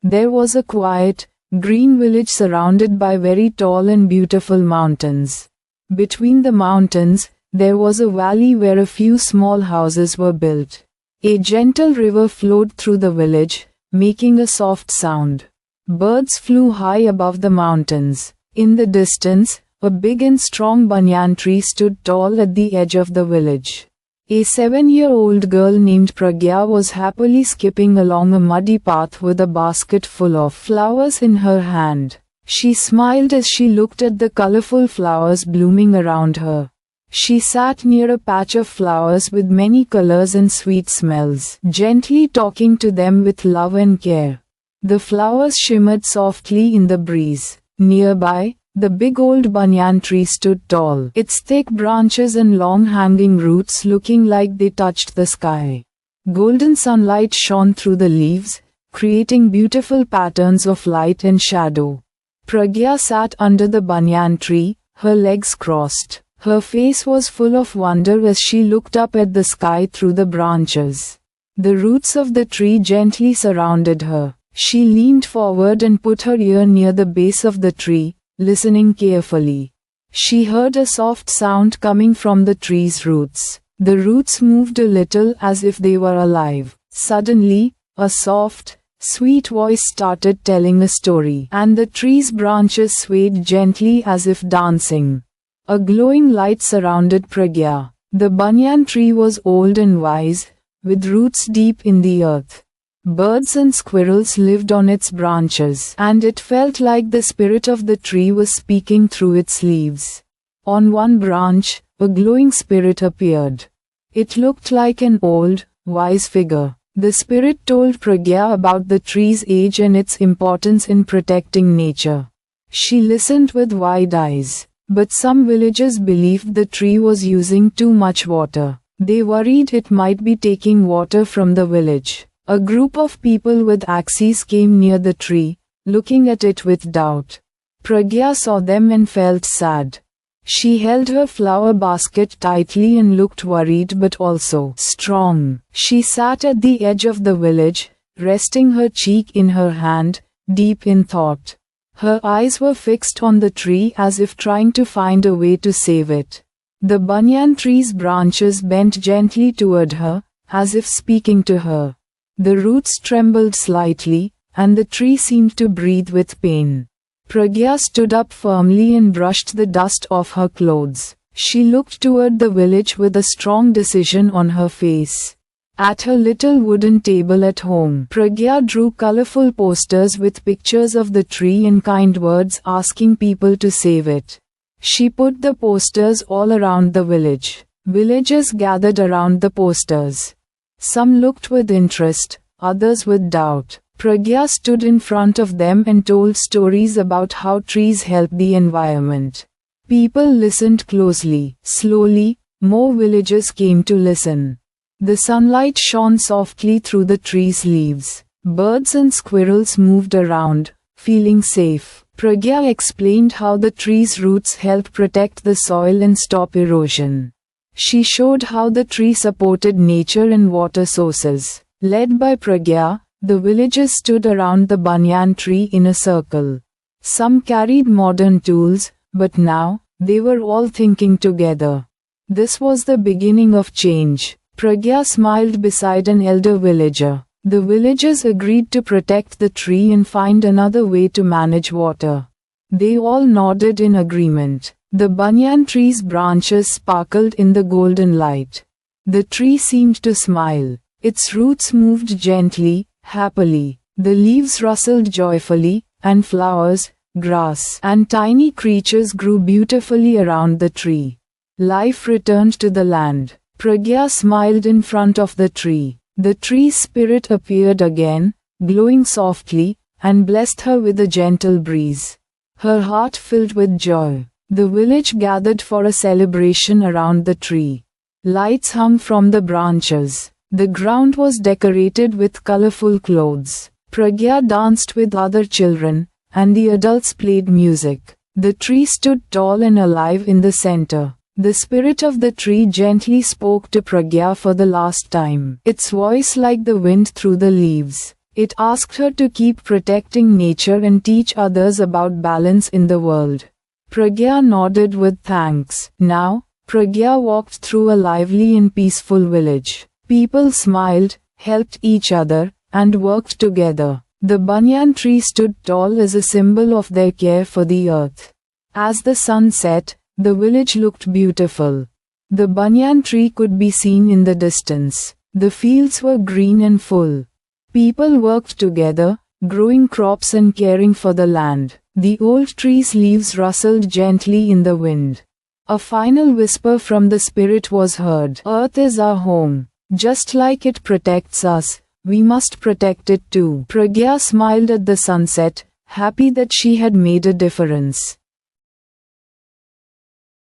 There was a quiet, green village surrounded by very tall and beautiful mountains. Between the mountains, there was a valley where a few small houses were built. A gentle river flowed through the village, making a soft sound. Birds flew high above the mountains. In the distance, a big and strong banyan tree stood tall at the edge of the village. A 7-year-old girl named Pragya was happily skipping along a muddy path with a basket full of flowers in her hand. She smiled as she looked at the colorful flowers blooming around her. She sat near a patch of flowers with many colors and sweet smells, gently talking to them with love and care. The flowers shimmered softly in the breeze. Nearby, the big old banyan tree stood tall, its thick branches and long hanging roots looking like they touched the sky. Golden sunlight shone through the leaves, creating beautiful patterns of light and shadow. Pragya sat under the banyan tree, her legs crossed. Her face was full of wonder as she looked up at the sky through the branches. The roots of the tree gently surrounded her. She leaned forward and put her ear near the base of the tree, listening carefully. She heard a soft sound coming from the tree's roots. The roots moved a little as if they were alive. Suddenly, a soft, sweet voice started telling a story, and the tree's branches swayed gently as if dancing. A glowing light surrounded Pragya. The banyan tree was old and wise, with roots deep in the earth. Birds and squirrels lived on its branches, and it felt like the spirit of the tree was speaking through its leaves. On one branch, a glowing spirit appeared. It looked like an old, wise figure. The spirit told Pragya about the tree's age and its importance in protecting nature. She listened with wide eyes. But some villagers believed the tree was using too much water. They worried it might be taking water from the village. A group of people with axes came near the tree, looking at it with doubt. Pragya saw them and felt sad. She held her flower basket tightly and looked worried but also strong. She sat at the edge of the village, resting her cheek in her hand, deep in thought. Her eyes were fixed on the tree as if trying to find a way to save it. The banyan tree's branches bent gently toward her, as if speaking to her. The roots trembled slightly, and the tree seemed to breathe with pain. Pragya stood up firmly and brushed the dust off her clothes. She looked toward the village with a strong decision on her face. At her little wooden table at home, Pragya drew colorful posters with pictures of the tree and kind words asking people to save it. She put the posters all around the village. Villagers gathered around the posters. Some looked with interest, others with doubt. Pragya stood in front of them and told stories about how trees help the environment. People listened closely. Slowly, more villagers came to listen. The sunlight shone softly through the tree's leaves. Birds and squirrels moved around, feeling safe. Pragya explained how the tree's roots help protect the soil and stop erosion. She showed how the tree supported nature and water sources. Led by Pragya, the villagers stood around the banyan tree in a circle. Some carried modern tools, but now, they were all thinking together. This was the beginning of change. Pragya smiled beside an elder villager. The villagers agreed to protect the tree and find another way to manage water. They all nodded in agreement. The banyan tree's branches sparkled in the golden light. The tree seemed to smile. Its roots moved gently, happily. The leaves rustled joyfully, and flowers, grass, and tiny creatures grew beautifully around the tree. Life returned to the land. Pragya smiled in front of the tree. The tree's spirit appeared again, glowing softly, and blessed her with a gentle breeze. Her heart filled with joy. The village gathered for a celebration around the tree. Lights hung from the branches. The ground was decorated with colorful clothes. Pragya danced with other children, and the adults played music. The tree stood tall and alive in the center. The spirit of the tree gently spoke to Pragya for the last time. Its voice like the wind through the leaves. It asked her to keep protecting nature and teach others about balance in the world. Pragya nodded with thanks. Now, Pragya walked through a lively and peaceful village. People smiled, helped each other, and worked together. The banyan tree stood tall as a symbol of their care for the earth. As the sun set, the village looked beautiful. The banyan tree could be seen in the distance. The fields were green and full. People worked together, growing crops and caring for the land. The old tree's leaves rustled gently in the wind. A final whisper from the spirit was heard. Earth is our home. Just like it protects us, we must protect it too. Pragya smiled at the sunset, happy that she had made a difference.